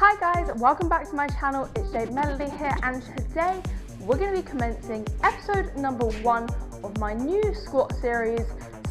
Hi guys, welcome back to my channel. It's Jade Melody here, and today we're going to be commencing episode number 1 of my new squat series,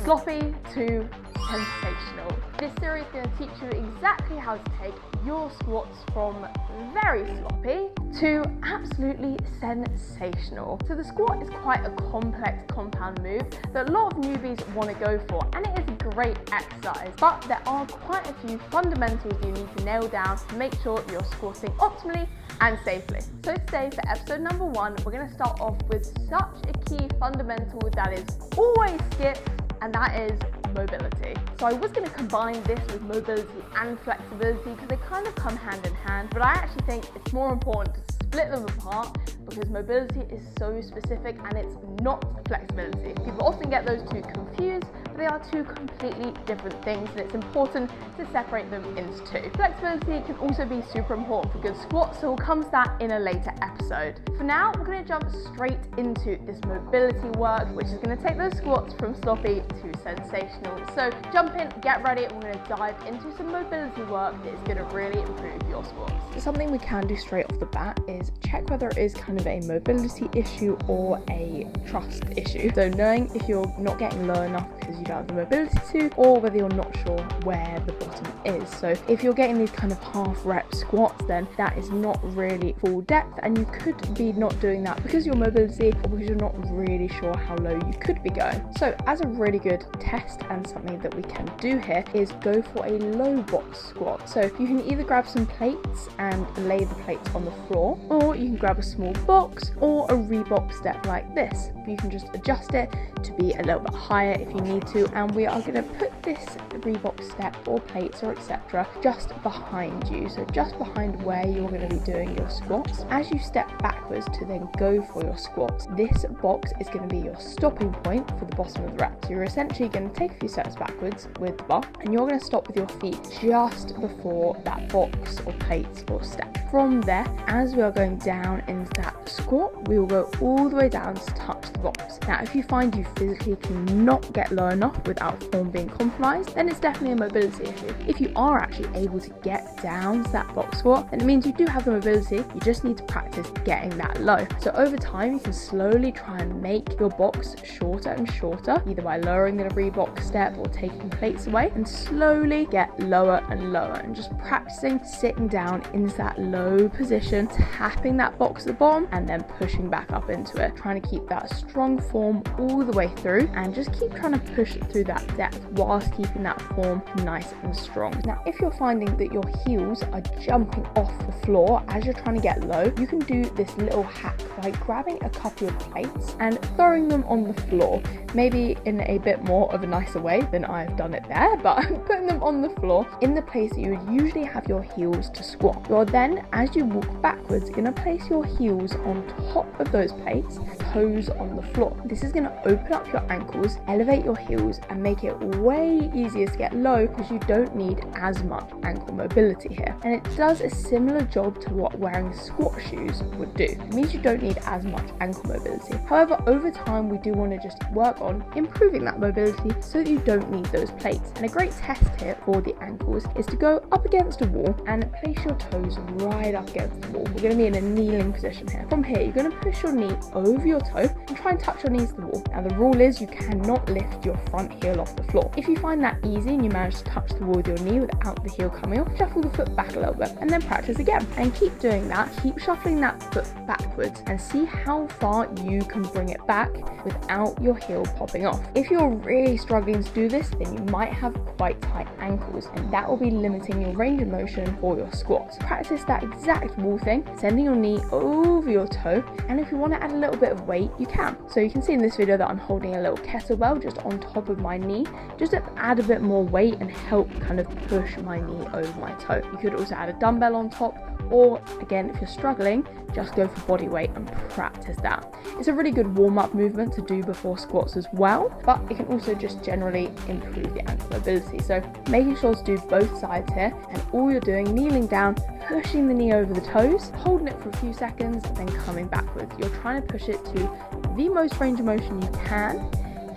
Sloppy to Sensational. This series is going to teach you exactly how to take your squats from very sloppy to absolutely sensational. So the squat is quite a complex compound move that a lot of newbies want to go for, and it is a great exercise, but there are quite a few fundamentals you need to nail down to make sure you're squatting optimally and safely. So today for episode number 1, we're going to start off with such a key fundamental that is always skipped, and that is mobility. So I was going to combine this with mobility and flexibility because they kind of come hand in hand, but I actually think it's more important to split them apart because mobility is so specific and it's not flexibility. People often get those two confused, but they are two completely different things, and it's important to separate them into two. Flexibility can also be super important for good squats, so we'll come to that in a later episode. For now, we're going to jump straight into this mobility work, which is going to take those squats from sloppy to sensational. So jump in, get ready, and we're going to dive into some mobility work that is going to really improve your squats. So something we can do straight off the bat is check whether it is kind of a mobility issue or a trust issue. So knowing if you're not getting low enough because you don't have the mobility to, or whether you're not sure where the bottom is. So if you're getting these kind of half rep squats, then that is not really full depth, and you could be not doing that because your mobility or because you're not really sure how low you could be going. So as a really good test and something that we can do here is go for a low box squat. So you can either grab some plates and lay the plates on the floor, or you can grab a small box or a Reebok step like this. You can just adjust it to be a little bit higher if you need to, and we are going to put this Reebok step or plates or etc. just behind you, so just behind where you're going to be doing your squats. As you step backwards to then go for your squats, this box is going to be your stopping point for the bottom of the rack. So you're essentially going to take a few steps backwards with the bar, and you're going to stop with your feet just before that box or plates or step. From there, as we are going down into that squat, we will go all the way down to touch the box. Now, if you find you physically cannot get low enough without form being compromised, then it's definitely a mobility issue. If you are actually able to get down to that box squat, then it means you do have the mobility, you just need to practice getting that low. So over time, you can slowly try and make your box shorter and shorter, either by lowering the Reebok step or taking plates away, and slowly get lower and lower, and just practicing sitting down into that low position, tapping that box at the bottom and then pushing back up into it, trying to keep that strong form all the way through, and just keep trying to push it through that depth whilst keeping that form nice and strong. Now, if you're finding that your heels are jumping off the floor as you're trying to get low, you can do this little hack by grabbing a couple of plates and throwing them on the floor, maybe in a bit more of a nicer way than I've done it there, but putting them on the floor in the place that you would usually have your heels to squat. You're then, as you walk backwards, going to place your heels on top of those plates, toes on the floor. This is going to open up your ankles, elevate your heels, and make it way easier to get low because you don't need as much ankle mobility here. And it does a similar job to what wearing squat shoes would do. It means you don't need as much ankle mobility. However, over time, we do want to just work on improving that mobility so that you don't need those plates. And a great test here for the ankles is to go up against a wall and place your toes right up against the wall. We're going to be in a kneeling position here. From here, you're going to push your knee over your toe and try and touch your knees to the wall. Now, the rule is you cannot lift your front heel off the floor. If you find that easy and you manage to touch the wall with your knee without the heel coming off, shuffle the foot back a little bit and then practice again. And keep doing that. Keep shuffling that foot backwards and see how far you can bring it back without your heel popping off. If you're really struggling to do this, then you might have quite tight ankles, and that will be limiting your range of motion for your squats. Practice that exact wall thing, sending your knee over your toe, and if you want to add a little bit of weight, you can. So you can see in this video that I'm holding a little kettlebell just on top of my knee, just to add a bit more weight and help kind of push my knee over my toe. You could also add a dumbbell on top, or again, if you're struggling, just go for body weight and practice that. It's a really good warm-up movement to do before squats as well, but it can also just generally improve the ankle mobility. So making sure to do both sides here, and all you're doing, kneeling down, pushing the knee over the toes, holding it for a few seconds, then coming backwards. You're trying to push it to the most range of motion you can,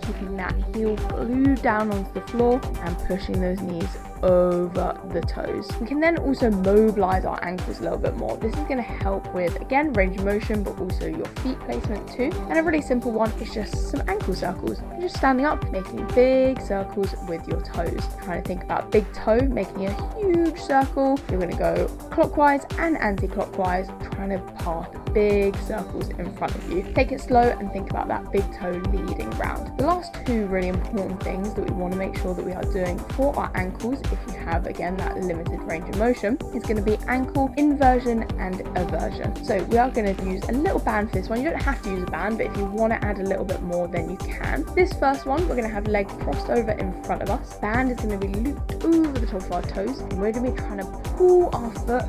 keeping that heel glued down onto the floor and pushing those knees over the toes. We can then also mobilize our ankles a little bit more. This is going to help with, again, range of motion, but also your feet placement too. And a really simple one is just some ankle circles. You're just standing up, making big circles with your toes. Trying to think about big toe, making a huge circle. You're going to go clockwise and anti-clockwise, trying to path big circles in front of you. Take it slow and think about that big toe leading round. The last two really important things that we want to make sure that we are doing for our ankles, if you have, again, that limited range of motion, is going to be ankle inversion and eversion. So we are going to use a little band for this one. You don't have to use a band, but if you want to add a little bit more, then you can. This first one, we're going to have leg crossed over in front of us. Band is going to be looped over the top of our toes, and we're going to be trying to pull our foot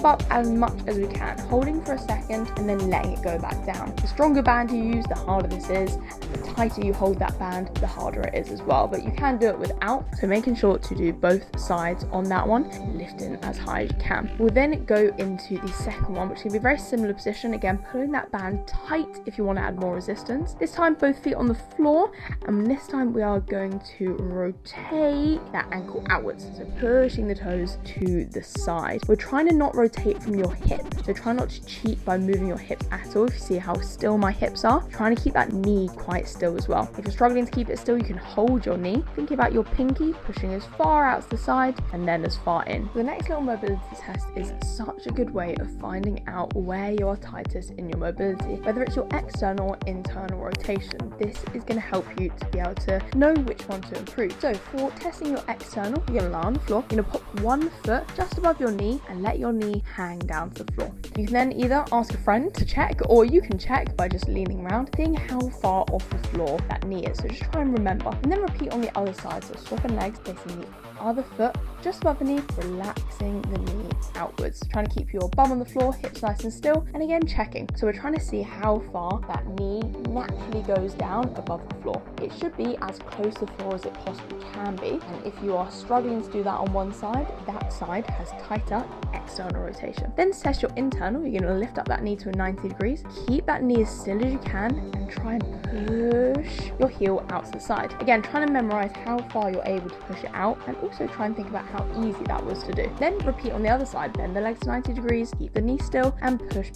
up as much as we can, holding for a second and then letting it go back down. The stronger band you use, the harder this is, and the tighter you hold that band, the harder it is as well, but you can do it without, so making sure to do both sides on that one, lifting as high as you can. We'll then go into the second one, which is going to be a very similar position, again pulling that band tight if you want to add more resistance. This time both feet on the floor, and this time we are going to rotate that ankle outwards, so pushing the toes to the side. We're trying to not rotate from your hip, so try not to cheat by moving your hips at all. If you see how still my hips are, trying to keep that knee quite still as well. If you're struggling to keep it still, you can hold your knee, thinking about your pinky pushing as far out to the side and then as far in. The next little mobility test is such a good way of finding out where you are tightest in your mobility, whether it's your external or internal rotation. This is going to help you to be able to know which one to improve. So for testing your external, you're going to lie on the floor, you're going to pop one foot just above your knee and let your knee hang down to the floor. You can then either ask a friend to check, or you can check by just leaning around, seeing how far off the floor that knee is. So just try and remember, and then repeat on the other side. So swapping legs, placing the other foot just above the knee, relaxing the knee outwards, trying to keep your bum on the floor, hips nice and still, and again checking. So we're trying to see how far that knee naturally goes down above the floor. It should be as close to the floor as it possibly can be, and if you are struggling to do that on one side, that side has tighter external rotation. Then to test your internal, you're going to lift up that knee to a 90 degrees, keep that knee as still as you can, and try and push your heel out to the side. Again, trying to memorize how far you're able to push it out, and also try and think about how easy that was to do. Then repeat on the other side, bend the legs to 90 degrees, keep the knee still, and push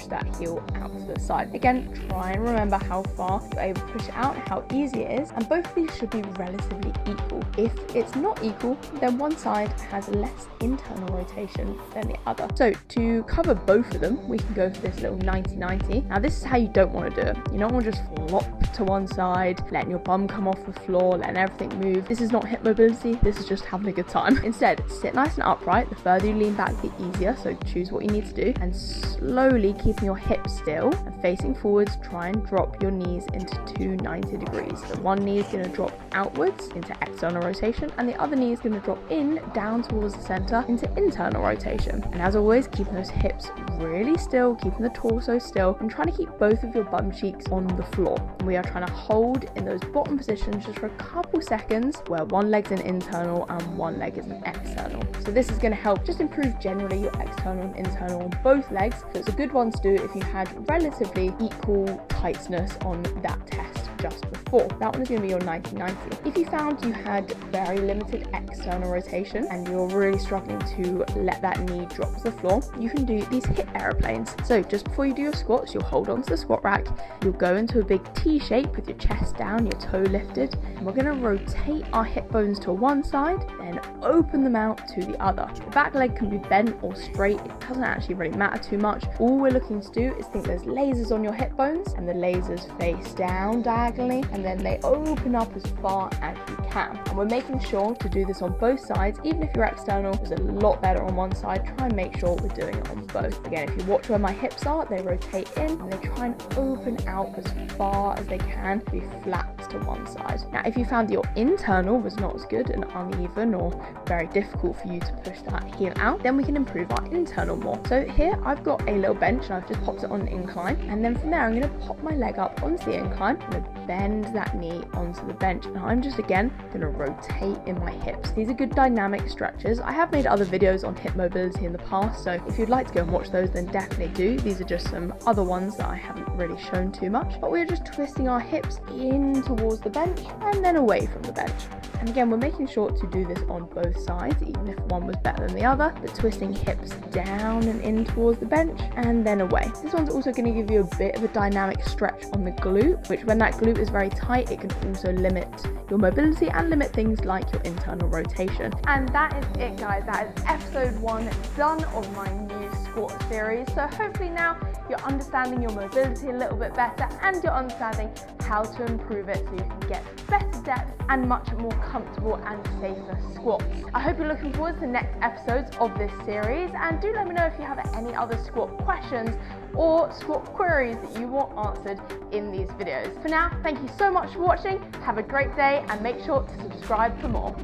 that heel out to the side. Again, try and remember how far you're able to push it out, how easy it is, and both of these should be relatively equal. If it's not equal, then one side has less internal rotation than the other. So to cover both of them, we can go for this little 90-90. Now this is how you don't want to do it. You don't want to just flop to one side, letting your bum come off the floor, letting everything move. This is not hip mobility, this is just having a good time. Instead, sit nice and upright. The further you lean back, the easier, so choose what you need to do, and slowly keeping your hips still and facing forwards, try and drop your knees into 90 degrees. So one knee is going to drop outwards into external rotation, and the other knee is going to drop in down towards the center into internal rotation. And as always, keeping those hips really still, keeping the torso still, and trying to keep both of your bum cheeks on the floor. And we are trying to hold in those bottom positions just for a couple seconds, where one leg's an internal and one leg is an external. So this is going to help just improve generally your external and internal on both legs. So it's a good one to do if you had relatively equal tightness on that test just before. That one is going to be your 90-90. If you found you had very limited external rotation and you're really struggling to let that knee drop to the floor, you can do these hip aeroplanes. So just before you do your squats, you'll hold onto the squat rack, you'll go into a big T shape with your chest down, your toe lifted, and we're going to rotate our hip bones to one side, then open them out to the other. The back leg can be bent or straight, it doesn't actually really matter too much. All we're looking to do is think there's lasers on your hip bones, and the lasers face down diagonally, and then they open up as far as you can. And we're making sure to do this on both sides. Even if your external is a lot better on one side, try and make sure we're doing it on both. Again, if you watch where my hips are, they rotate in and they try and open out as far as they can to be flat to one side. Now, if you found your internal was not as good and uneven or very difficult for you to push that heel out, then we can improve our internal more. So here I've got a little bench and I've just popped it on an incline, and then from there I'm going to pop my leg up onto the incline, I'm going to bend that knee onto the bench, and I'm just again going to rotate in my hips. These are good dynamic stretches. I have made other videos on hip mobility in the past, so if you'd like to go and watch those, then definitely do. These are just some other ones that I haven't really shown too much, but we're just twisting our hips in towards the bench and then away from the bench. And again, we're making sure to do this on both sides, even if one was better than the other, but twisting hips down and in towards the bench and then away. This one's also going to give you a bit of a dynamic stretch on the glute, which when that glute is very tight, it can also limit your mobility and limit things like your internal rotation. And that is it, guys. That is episode 1 done of my new squat series. So hopefully now you're understanding your mobility a little bit better and you're understanding how to improve it so you can get better depth and much more comfortable and safer squats. I hope you're looking forward to the next episodes of this series, and do let me know if you have any other squat questions or squat queries that you want answered in these videos. For now, thank you so much for watching, have a great day, and make sure to subscribe for more.